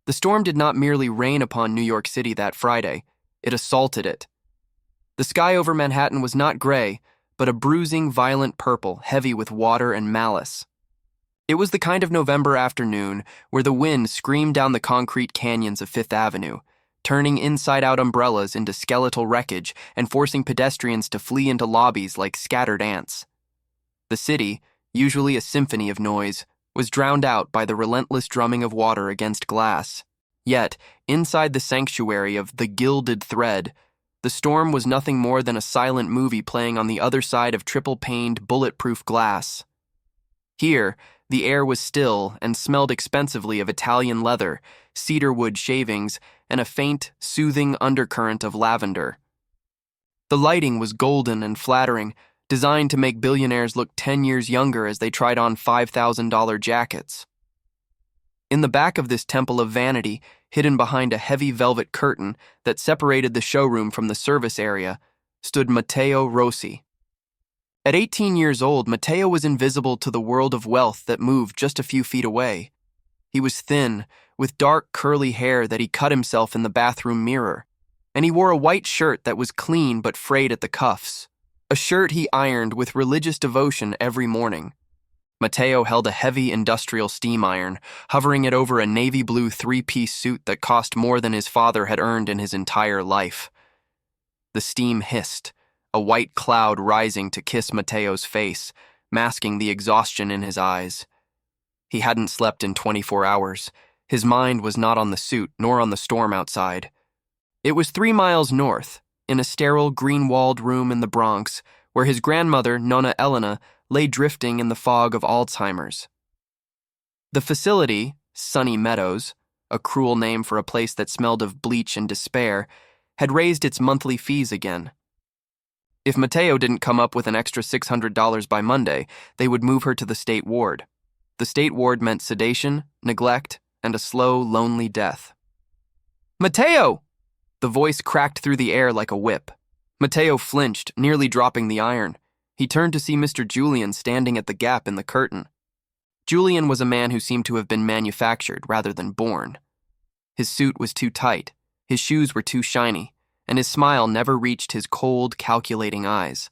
The storm did not merely rain upon New York City that Friday, it assaulted it. The sky over Manhattan was not gray, but a bruising, violent purple, heavy with water and malice. It was the kind of November afternoon where the wind screamed down the concrete canyons of Fifth Avenue, turning inside-out umbrellas into skeletal wreckage and forcing pedestrians to flee into lobbies like scattered ants. The city, usually a symphony of noise, was drowned out by the relentless drumming of water against glass. Yet, inside the sanctuary of the Gilded Thread, the storm was nothing more than a silent movie playing on the other side of triple-paned, bulletproof glass. Here, the air was still and smelled expensively of Italian leather, cedarwood shavings, and a faint, soothing undercurrent of lavender. The lighting was golden and flattering, designed to make billionaires look 10 years younger as they tried on $5,000 jackets. In the back of this temple of vanity, hidden behind a heavy velvet curtain that separated the showroom from the service area, stood Matteo Rossi. At 18 years old, Matteo was invisible to the world of wealth that moved just a few feet away. He was thin, with dark curly hair that he cut himself in the bathroom mirror, and he wore a white shirt that was clean but frayed at the cuffs, a shirt he ironed with religious devotion every morning. Matteo held a heavy industrial steam iron, hovering it over a navy blue three-piece suit that cost more than his father had earned in his entire life. The steam hissed, a white cloud rising to kiss Matteo's face, masking the exhaustion in his eyes. He hadn't slept in 24 hours. His mind was not on the suit, nor on the storm outside. It was 3 miles north, in a sterile, green-walled room in the Bronx, where his grandmother, Nonna Elena, lay drifting in the fog of Alzheimer's. The facility, Sunny Meadows, a cruel name for a place that smelled of bleach and despair, had raised its monthly fees again. If Matteo didn't come up with an extra $600 by Monday, they would move her to the state ward. The state ward meant sedation, neglect, and a slow, lonely death. "Matteo!" The voice cracked through the air like a whip. Matteo flinched, nearly dropping the iron. He turned to see Mr. Julian standing at the gap in the curtain. Julian was a man who seemed to have been manufactured rather than born. His suit was too tight, his shoes were too shiny, and his smile never reached his cold, calculating eyes.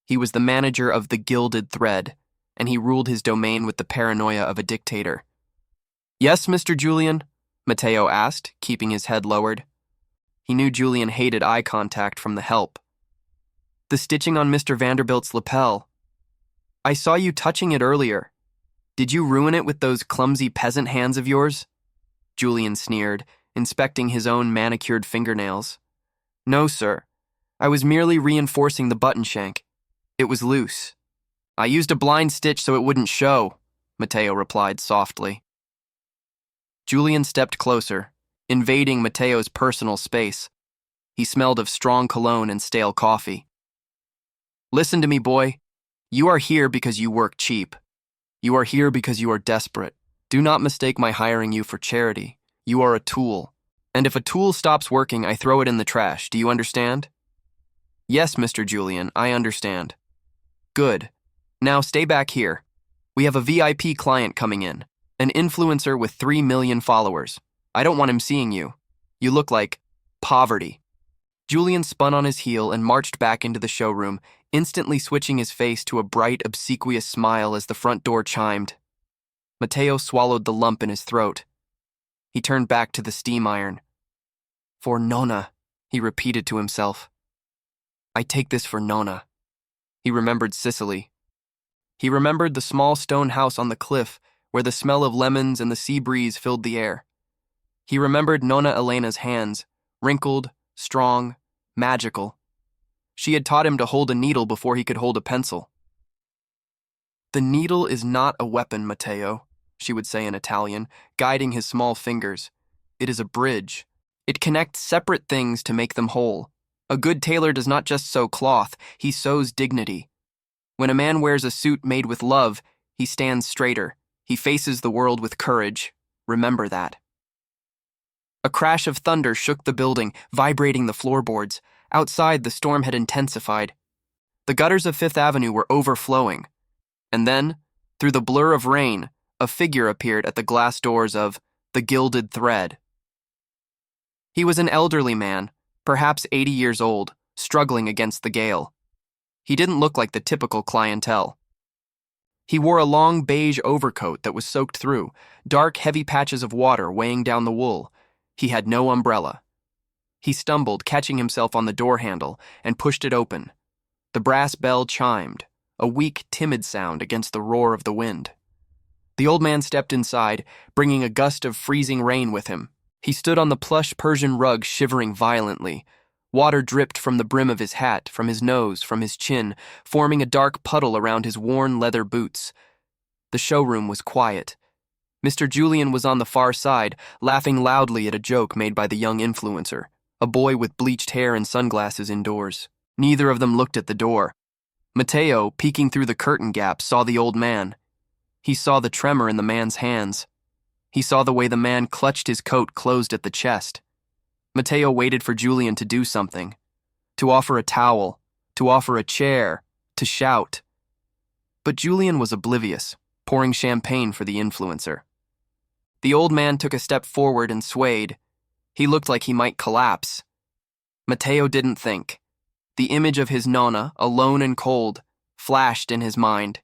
He was the manager of the Gilded Thread, and he ruled his domain with the paranoia of a dictator. "Yes, Mr. Julian?" Matteo asked, keeping his head lowered. He knew Julian hated eye contact from the help. "The stitching on Mr. Vanderbilt's lapel. I saw you touching it earlier. Did you ruin it with those clumsy peasant hands of yours?" Julian sneered, inspecting his own manicured fingernails. "No, sir. I was merely reinforcing the button shank. It was loose. I used a blind stitch so it wouldn't show," Matteo replied softly. Julian stepped closer, invading Matteo's personal space. He smelled of strong cologne and stale coffee. "Listen to me, boy. You are here because you work cheap. You are here because you are desperate. Do not mistake my hiring you for charity. You are a tool. And if a tool stops working, I throw it in the trash. Do you understand?" "Yes, Mr. Julian, I understand." "Good. Now stay back here. We have a VIP client coming in, an influencer with 3 million followers. I don't want him seeing you. You look like poverty." Julian spun on his heel and marched back into the showroom, instantly switching his face to a bright, obsequious smile as the front door chimed. Matteo swallowed the lump in his throat. He turned back to the steam iron. "For Nonna," he repeated to himself. "I take this for Nonna." He remembered Sicily. He remembered the small stone house on the cliff where the smell of lemons and the sea breeze filled the air. He remembered Nonna Elena's hands, wrinkled, strong, magical. She had taught him to hold a needle before he could hold a pencil. "The needle is not a weapon, Matteo," she would say in Italian, guiding his small fingers. "It is a bridge. It connects separate things to make them whole. A good tailor does not just sew cloth, he sews dignity. When a man wears a suit made with love, he stands straighter. He faces the world with courage. Remember that." A crash of thunder shook the building, vibrating the floorboards. Outside, the storm had intensified. The gutters of Fifth Avenue were overflowing. And then, through the blur of rain, a figure appeared at the glass doors of The Gilded Thread. He was an elderly man, perhaps 80 years old, struggling against the gale. He didn't look like the typical clientele. He wore a long beige overcoat that was soaked through, dark, heavy patches of water weighing down the wool. He had no umbrella. He stumbled, catching himself on the door handle, and pushed it open. The brass bell chimed, a weak, timid sound against the roar of the wind. The old man stepped inside, bringing a gust of freezing rain with him. He stood on the plush Persian rug, shivering violently. Water dripped from the brim of his hat, from his nose, from his chin, forming a dark puddle around his worn leather boots. The showroom was quiet. Mr. Julian was on the far side, laughing loudly at a joke made by the young influencer, a boy with bleached hair and sunglasses indoors. Neither of them looked at the door. Mateo, peeking through the curtain gap, saw the old man. He saw the tremor in the man's hands. He saw the way the man clutched his coat closed at the chest. Mateo waited for Julian to do something, to offer a towel, to offer a chair, to shout. But Julian was oblivious, pouring champagne for the influencer. The old man took a step forward and swayed. He looked like he might collapse. Mateo didn't think. The image of his nonna, alone and cold, flashed in his mind.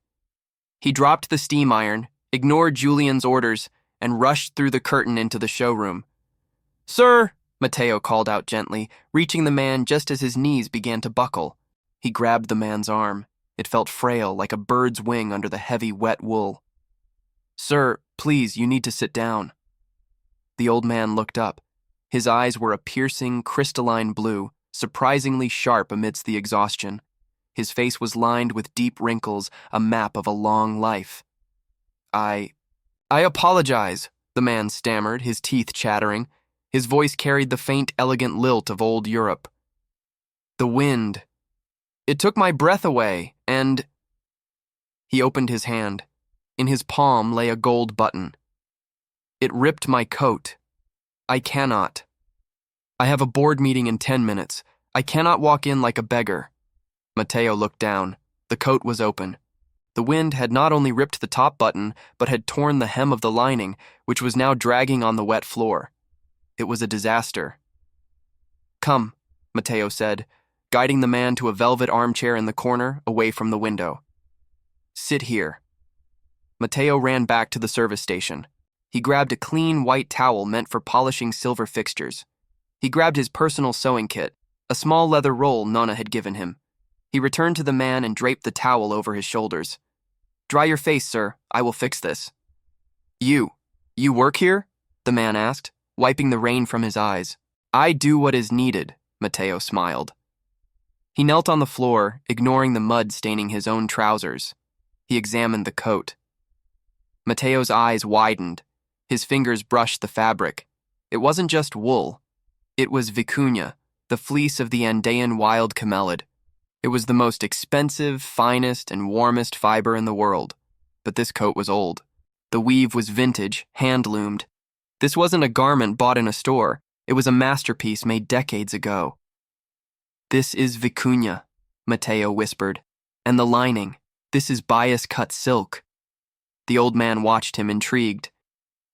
He dropped the steam iron, ignored Julian's orders, and rushed through the curtain into the showroom. "Sir," Mateo called out gently, reaching the man just as his knees began to buckle. He grabbed the man's arm. It felt frail, like a bird's wing under the heavy, wet wool. "Sir, please, you need to sit down." The old man looked up. His eyes were a piercing, crystalline blue, surprisingly sharp amidst the exhaustion. His face was lined with deep wrinkles, a map of a long life. I apologize," the man stammered, his teeth chattering. His voice carried the faint, elegant lilt of old Europe. "The wind. It took my breath away, and—" He opened his hand. In his palm lay a gold button. "It ripped my coat. I cannot. I have a board meeting in 10 minutes. I cannot walk in like a beggar." Mateo looked down. The coat was open. The wind had not only ripped the top button, but had torn the hem of the lining, which was now dragging on the wet floor. It was a disaster. "Come," Mateo said, guiding the man to a velvet armchair in the corner, away from the window. "Sit here." Mateo ran back to the service station. He grabbed a clean white towel meant for polishing silver fixtures. He grabbed his personal sewing kit, a small leather roll Nonna had given him. He returned to the man and draped the towel over his shoulders. "Dry your face, sir. I will fix this." You work here?" the man asked, wiping the rain from his eyes. "I do what is needed," Mateo smiled. He knelt on the floor, ignoring the mud staining his own trousers. He examined the coat. Mateo's eyes widened. His fingers brushed the fabric. It wasn't just wool. It was vicuña, the fleece of the Andean wild camelid. It was the most expensive, finest, and warmest fiber in the world. But this coat was old. The weave was vintage, hand-loomed. This wasn't a garment bought in a store. It was a masterpiece made decades ago. "This is vicuña," Mateo whispered. "And the lining. This is bias-cut silk." The old man watched him, intrigued.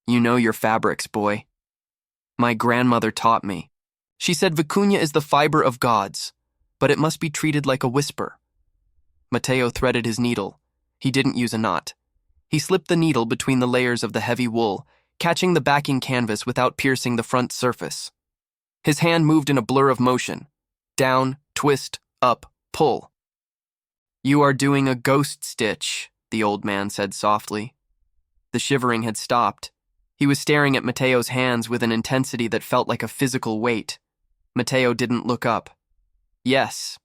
"You know your fabrics, boy." "My grandmother taught me. She said vicuña is the fiber of gods, but it must be treated like a whisper." Mateo threaded his needle. He didn't use a knot. He slipped the needle between the layers of the heavy wool, catching the backing canvas without piercing the front surface. His hand moved in a blur of motion. Down, twist, up, pull. "You are doing a ghost stitch," the old man said softly. The shivering had stopped. He was staring at Mateo's hands with an intensity that felt like a physical weight. Mateo didn't look up. "Yes.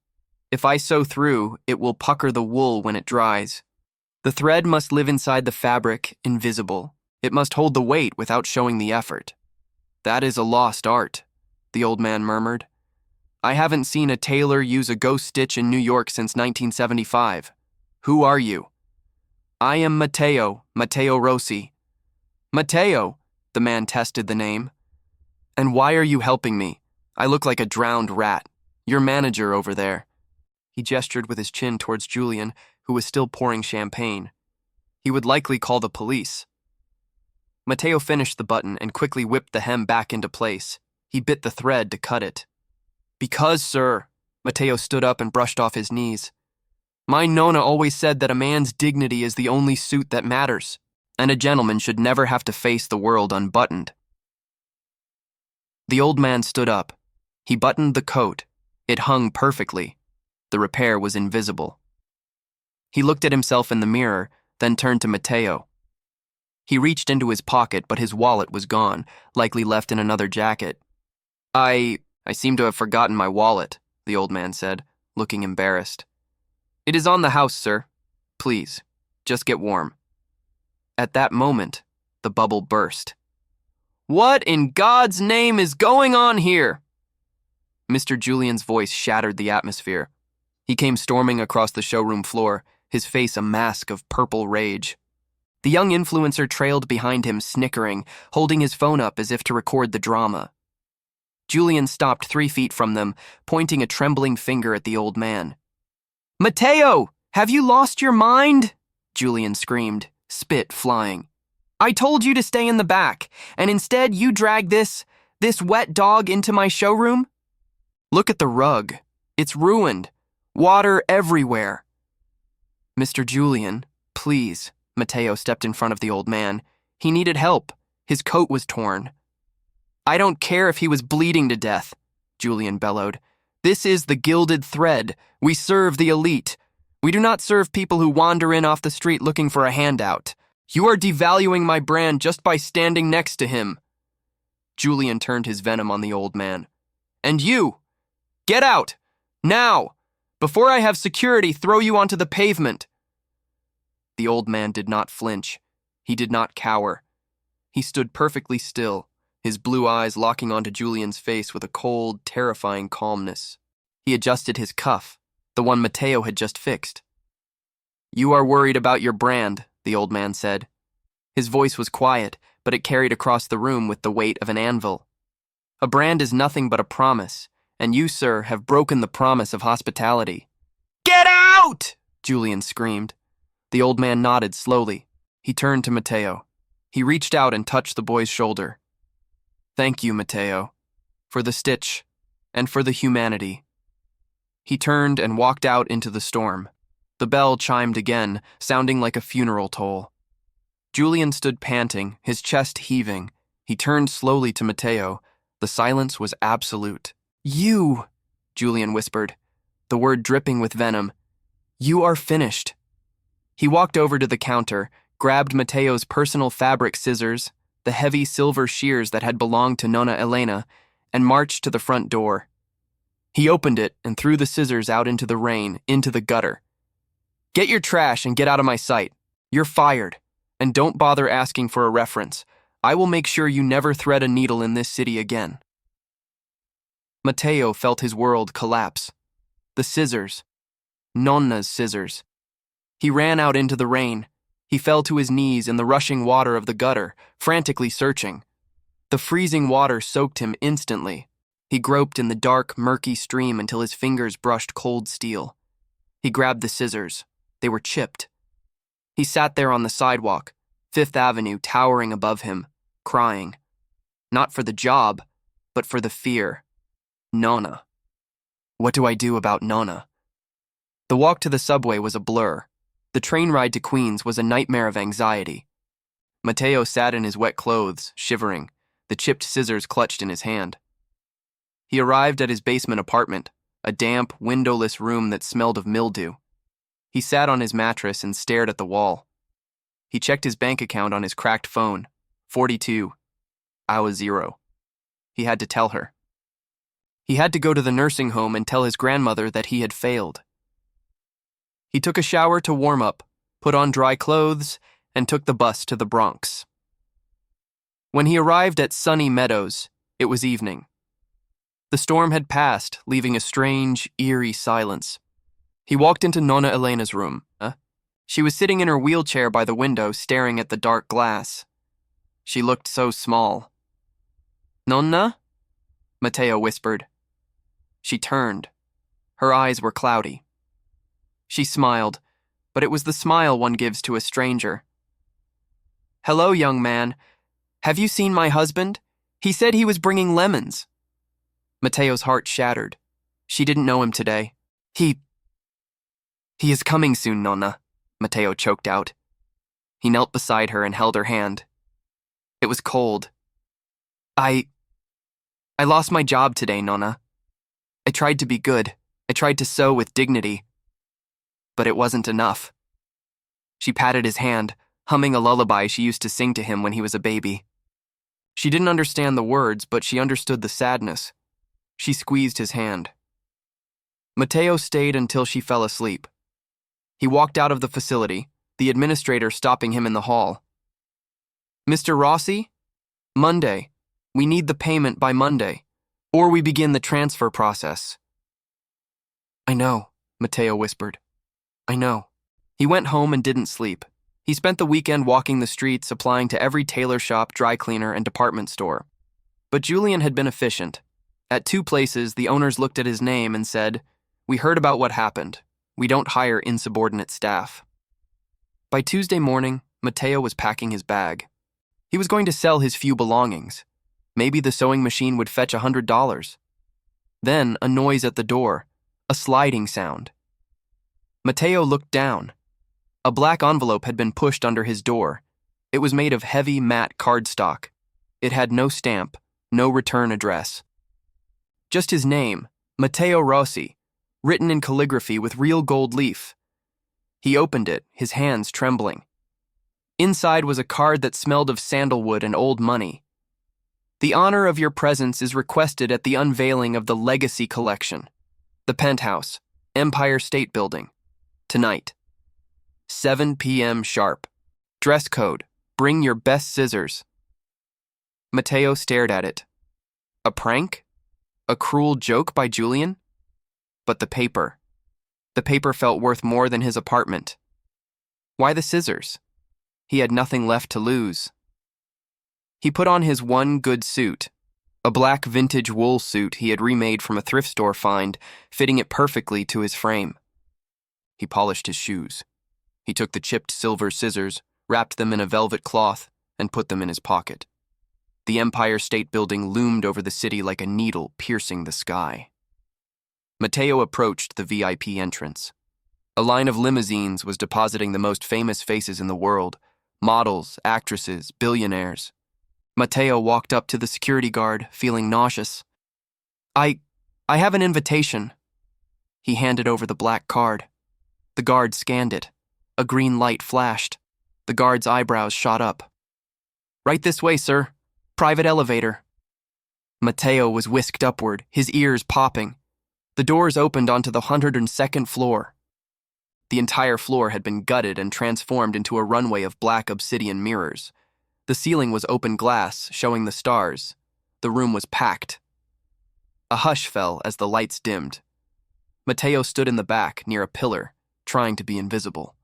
If I sew through, it will pucker the wool when it dries. The thread must live inside the fabric, invisible. It must hold the weight without showing the effort." "That is a lost art," the old man murmured. "I haven't seen a tailor use a ghost stitch in New York since 1975. Who are you?" "I am Mateo Rossi." "Mateo," the man tested the name. "And why are you helping me? I look like a drowned rat. Your manager over there." He gestured with his chin towards Julian, who was still pouring champagne. "He would likely call the police." Matteo finished the button and quickly whipped the hem back into place. He bit the thread to cut it. Because, sir, Matteo stood up and brushed off his knees. My Nonna always said that a man's dignity is the only suit that matters, and a gentleman should never have to face the world unbuttoned. The old man stood up. He buttoned the coat. It hung perfectly. The repair was invisible. He looked at himself in the mirror, then turned to Matteo. He reached into his pocket, but his wallet was gone, likely left in another jacket. I seem to have forgotten my wallet, the old man said, looking embarrassed. It is on the house, sir. Please, just get warm. At that moment, the bubble burst. What in God's name is going on here? Mr. Julian's voice shattered the atmosphere. He came storming across the showroom floor, his face a mask of purple rage. The young influencer trailed behind him, snickering, holding his phone up as if to record the drama. Julian stopped 3 feet from them, pointing a trembling finger at the old man. Matteo, have you lost your mind? Julian screamed, spit flying. I told you to stay in the back, and instead you dragged this wet dog into my showroom? Look at the rug. It's ruined. Water everywhere. Mr. Julian, please. Matteo stepped in front of the old man. He needed help. His coat was torn. I don't care if he was bleeding to death, Julian bellowed. This is the Gilded Thread. We serve the elite. We do not serve people who wander in off the street looking for a handout. You are devaluing my brand just by standing next to him. Julian turned his venom on the old man. And you! Get out! Now! Before I have security throw you onto the pavement. The old man did not flinch. He did not cower. He stood perfectly still, his blue eyes locking onto Julian's face with a cold, terrifying calmness. He adjusted his cuff, the one Matteo had just fixed. You are worried about your brand, the old man said. His voice was quiet, but it carried across the room with the weight of an anvil. A brand is nothing but a promise, and you, sir, have broken the promise of hospitality. Get out! Julian screamed. The old man nodded slowly. He turned to Matteo. He reached out and touched the boy's shoulder. Thank you, Matteo, for the stitch and for the humanity. He turned and walked out into the storm. The bell chimed again, sounding like a funeral toll. Julian stood panting, his chest heaving. He turned slowly to Matteo. The silence was absolute. You, Julian whispered, the word dripping with venom. You are finished. He walked over to the counter, grabbed Matteo's personal fabric scissors, the heavy silver shears that had belonged to Nonna Elena, and marched to the front door. He opened it and threw the scissors out into the rain, into the gutter. Get your trash and get out of my sight. You're fired. And don't bother asking for a reference. I will make sure you never thread a needle in this city again. Matteo felt his world collapse. The scissors. Nonna's scissors. He ran out into the rain. He fell to his knees in the rushing water of the gutter, frantically searching. The freezing water soaked him instantly. He groped in the dark, murky stream until his fingers brushed cold steel. He grabbed the scissors. They were chipped. He sat there on the sidewalk, Fifth Avenue towering above him, crying. Not for the job, but for the fear. Nonna. What do I do about Nonna? The walk to the subway was a blur. The train ride to Queens was a nightmare of anxiety. Matteo sat in his wet clothes, shivering, the chipped scissors clutched in his hand. He arrived at his basement apartment, a damp, windowless room that smelled of mildew. He sat on his mattress and stared at the wall. He checked his bank account on his cracked phone. 42. Hour 0. He had to tell her. He had to go to the nursing home and tell his grandmother that he had failed. He took a shower to warm up, put on dry clothes, and took the bus to the Bronx. When he arrived at Sunny Meadows, it was evening. The storm had passed, leaving a strange, eerie silence. He walked into Nonna Elena's room. She was sitting in her wheelchair by the window, staring at the dark glass. She looked so small. Nonna? Matteo whispered. She turned. Her eyes were cloudy. She smiled, but it was the smile one gives to a stranger. Hello, young man. Have you seen my husband? He said he was bringing lemons. Mateo's heart shattered. She didn't know him today. He is coming soon, Nonna, Mateo choked out. He knelt beside her and held her hand. It was cold. I lost my job today, Nonna. I tried to be good. I tried to sew with dignity. But it wasn't enough. She patted his hand, humming a lullaby she used to sing to him when he was a baby. She didn't understand the words, but she understood the sadness. She squeezed his hand. Mateo stayed until she fell asleep. He walked out of the facility, the administrator stopping him in the hall. Mr. Rossi? Monday. We need the payment by Monday, or we begin the transfer process. I know, Mateo whispered. I know. He went home and didn't sleep. He spent the weekend walking the streets, applying to every tailor shop, dry cleaner, and department store. But Julian had been efficient. At 2 places, the owners looked at his name and said, "We heard about what happened. We don't hire insubordinate staff." By Tuesday morning, Mateo was packing his bag. He was going to sell his few belongings. Maybe the sewing machine would fetch $100. Then, a noise at the door, a sliding sound. Mateo looked down. A black envelope had been pushed under his door. It was made of heavy, matte cardstock. It had no stamp, no return address. Just his name, Mateo Rossi, written in calligraphy with real gold leaf. He opened it, his hands trembling. Inside was a card that smelled of sandalwood and old money. The honor of your presence is requested at the unveiling of the Legacy Collection. The Penthouse, Empire State Building. Tonight. 7 p.m. sharp. Dress code. Bring your best scissors. Mateo stared at it. A prank? A cruel joke by Julian? But the paper. The paper felt worth more than his apartment. Why the scissors? He had nothing left to lose. He put on his one good suit, a black vintage wool suit he had remade from a thrift store find, fitting it perfectly to his frame. He polished his shoes. He took the chipped silver scissors, wrapped them in a velvet cloth, and put them in his pocket. The Empire State Building loomed over the city like a needle piercing the sky. Mateo approached the VIP entrance. A line of limousines was depositing the most famous faces in the world, models, actresses, billionaires. Mateo walked up to the security guard, feeling nauseous. I have an invitation." He handed over the black card. The guard scanned it. A green light flashed. The guard's eyebrows shot up. "Right this way, sir. Private elevator." Mateo was whisked upward, his ears popping. The doors opened onto the 102nd floor. The entire floor had been gutted and transformed into a runway of black obsidian mirrors. The ceiling was open glass, showing the stars. The room was packed. A hush fell as the lights dimmed. Mateo stood in the back, near a pillar, trying to be invisible.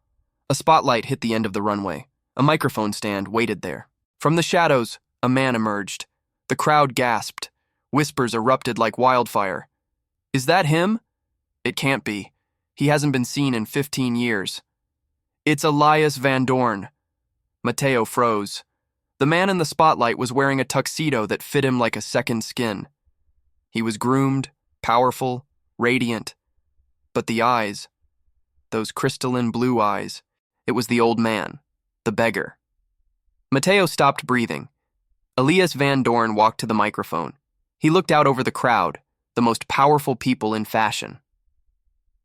A spotlight hit the end of the runway. A microphone stand waited there. From the shadows, a man emerged. The crowd gasped. Whispers erupted like wildfire. "Is that him?" "It can't be. He hasn't been seen in 15 years. "It's Elias Van Dorn." Mateo froze. The man in the spotlight was wearing a tuxedo that fit him like a second skin. He was groomed, powerful, radiant. But the eyes, those crystalline blue eyes, it was the old man, the beggar. Mateo stopped breathing. Elias Van Dorn walked to the microphone. He looked out over the crowd, the most powerful people in fashion.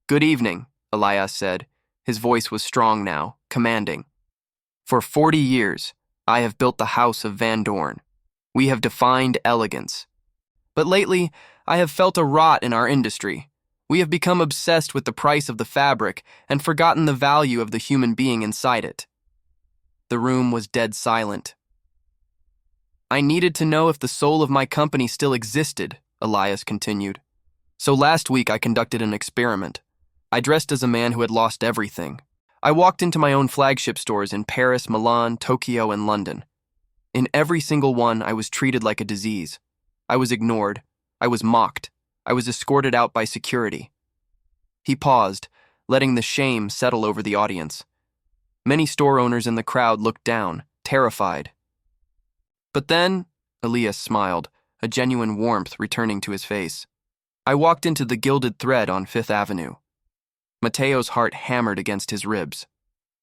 "Good evening," Elias said. His voice was strong now, commanding. "For 40 years, I have built the House of Van Dorn. We have defined elegance. But lately, I have felt a rot in our industry. We have become obsessed with the price of the fabric and forgotten the value of the human being inside it." The room was dead silent. "I needed to know if the soul of my company still existed," Elias continued. "So last week I conducted an experiment. I dressed as a man who had lost everything. I walked into my own flagship stores in Paris, Milan, Tokyo, and London. In every single one, I was treated like a disease. I was ignored. I was mocked. I was escorted out by security." He paused, letting the shame settle over the audience. Many store owners in the crowd looked down, terrified. But then, Elias smiled, a genuine warmth returning to his face. I walked into the Gilded Thread on Fifth Avenue. Mateo's heart hammered against his ribs.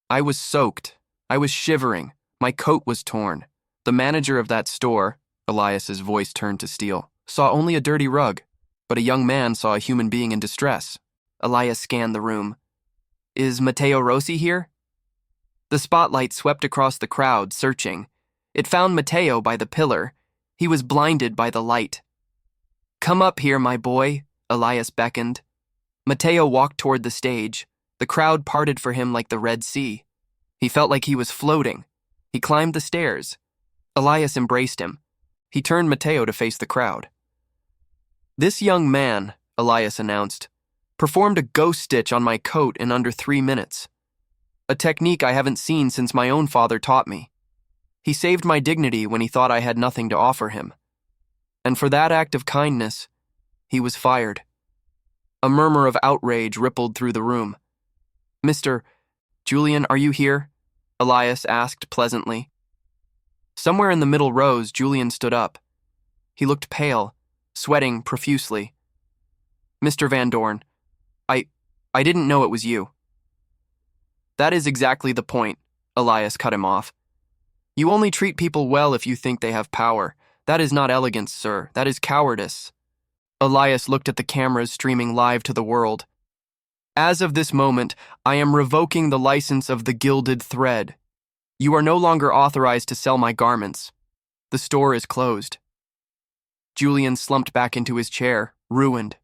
I was soaked. I was shivering. My coat was torn. The manager of that store, Elias's voice turned to steel, saw only a dirty rug, but a young man saw a human being in distress. Elias scanned the room. Is Matteo Rossi here? The spotlight swept across the crowd, searching. It found Matteo by the pillar. He was blinded by the light. Come up here, my boy, Elias beckoned. Matteo walked toward the stage. The crowd parted for him like the Red Sea. He felt like he was floating. He climbed the stairs. Elias embraced him. He turned Matteo to face the crowd. This young man, Elias announced, performed a ghost stitch on my coat in under 3 minutes. A technique I haven't seen since my own father taught me. He saved my dignity when he thought I had nothing to offer him. And for that act of kindness, he was fired. A murmur of outrage rippled through the room. Mr. Julian, are you here? Elias asked pleasantly. Somewhere in the middle rows, Julian stood up. He looked pale, sweating profusely. Mr. Van Dorn, I didn't know it was you. That is exactly the point, Elias cut him off. You only treat people well if you think they have power. That is not elegance, sir. That is cowardice. Elias looked at the cameras streaming live to the world. As of this moment, I am revoking the license of the Gilded Thread. You are no longer authorized to sell my garments. The store is closed. Julian slumped back into his chair, ruined.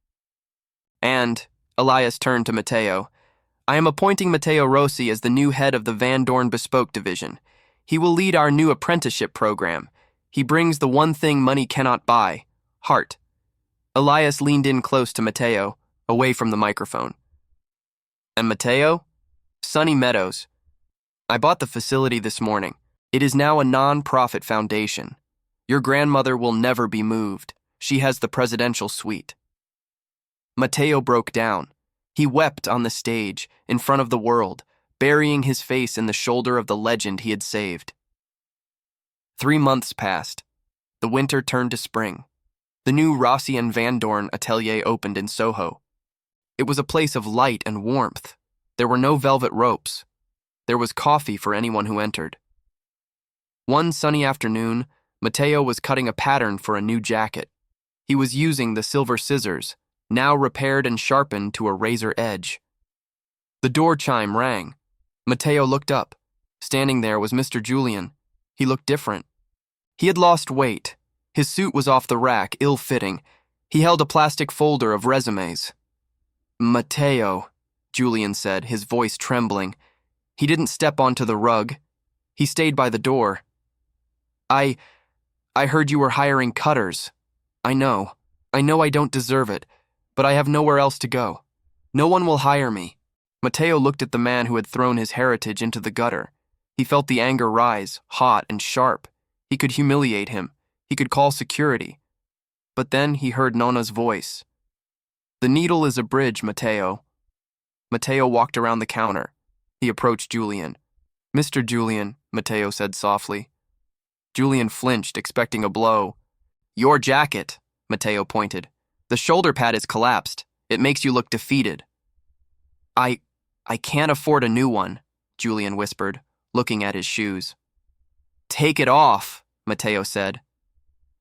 And, Elias turned to Matteo, I am appointing Matteo Rossi as the new head of the Van Dorn Bespoke Division. He will lead our new apprenticeship program. He brings the one thing money cannot buy, heart. Elias leaned in close to Matteo, away from the microphone. And Matteo? Sunny Meadows. I bought the facility this morning. It is now a non-profit foundation. Your grandmother will never be moved. She has the presidential suite. Matteo broke down. He wept on the stage, in front of the world, burying his face in the shoulder of the legend he had saved. 3 months passed. The winter turned to spring. The new Rossi and Van Dorn atelier opened in Soho. It was a place of light and warmth. There were no velvet ropes. There was coffee for anyone who entered. One sunny afternoon, Matteo was cutting a pattern for a new jacket. He was using the silver scissors, now repaired and sharpened to a razor edge. The door chime rang. Matteo looked up. Standing there was Mr. Julian. He looked different. He had lost weight. His suit was off the rack, ill-fitting. He held a plastic folder of resumes. Matteo, Julian said, his voice trembling. He didn't step onto the rug. He stayed by the door. I heard you were hiring cutters. I know I don't deserve it, but I have nowhere else to go. No one will hire me. Matteo looked at the man who had thrown his heritage into the gutter. He felt the anger rise, hot and sharp. He could humiliate him. He could call security. But then he heard Nona's voice. The needle is a bridge, Matteo. Matteo walked around the counter. He approached Julian. Mr. Julian, Matteo said softly. Julian flinched, expecting a blow. Your jacket, Matteo pointed. The shoulder pad is collapsed. It makes you look defeated. I can't afford a new one, Julian whispered, looking at his shoes. Take it off, Matteo said.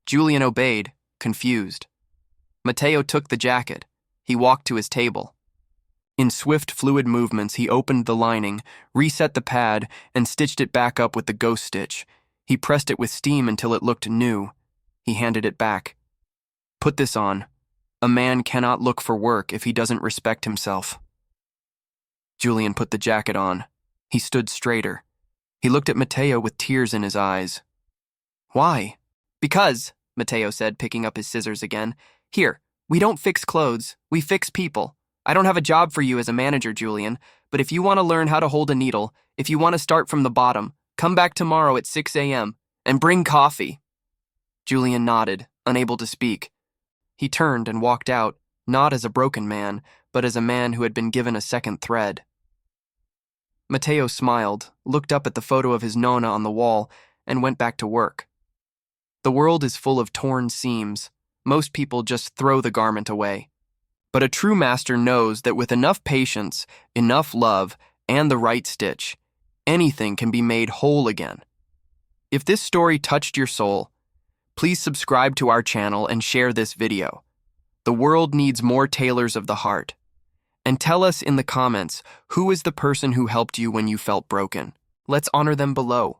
Julian obeyed, confused. Matteo took the jacket. He walked to his table. In swift, fluid movements, he opened the lining, reset the pad, and stitched it back up with the ghost stitch. He pressed it with steam until it looked new. He handed it back. Put this on. A man cannot look for work if he doesn't respect himself. Julian put the jacket on. He stood straighter. He looked at Matteo with tears in his eyes. Why? Because, Matteo said, picking up his scissors again. Here, we don't fix clothes, we fix people. I don't have a job for you as a manager, Julian, but if you want to learn how to hold a needle, if you want to start from the bottom, come back tomorrow at 6 a.m. and bring coffee. Julian nodded, unable to speak. He turned and walked out, not as a broken man, but as a man who had been given a second thread. Matteo smiled, looked up at the photo of his Nona on the wall, and went back to work. The world is full of torn seams. Most people just throw the garment away. But a true master knows that with enough patience, enough love, and the right stitch, anything can be made whole again. If this story touched your soul, please subscribe to our channel and share this video. The world needs more tailors of the heart. And tell us in the comments, who is the person who helped you when you felt broken? Let's honor them below.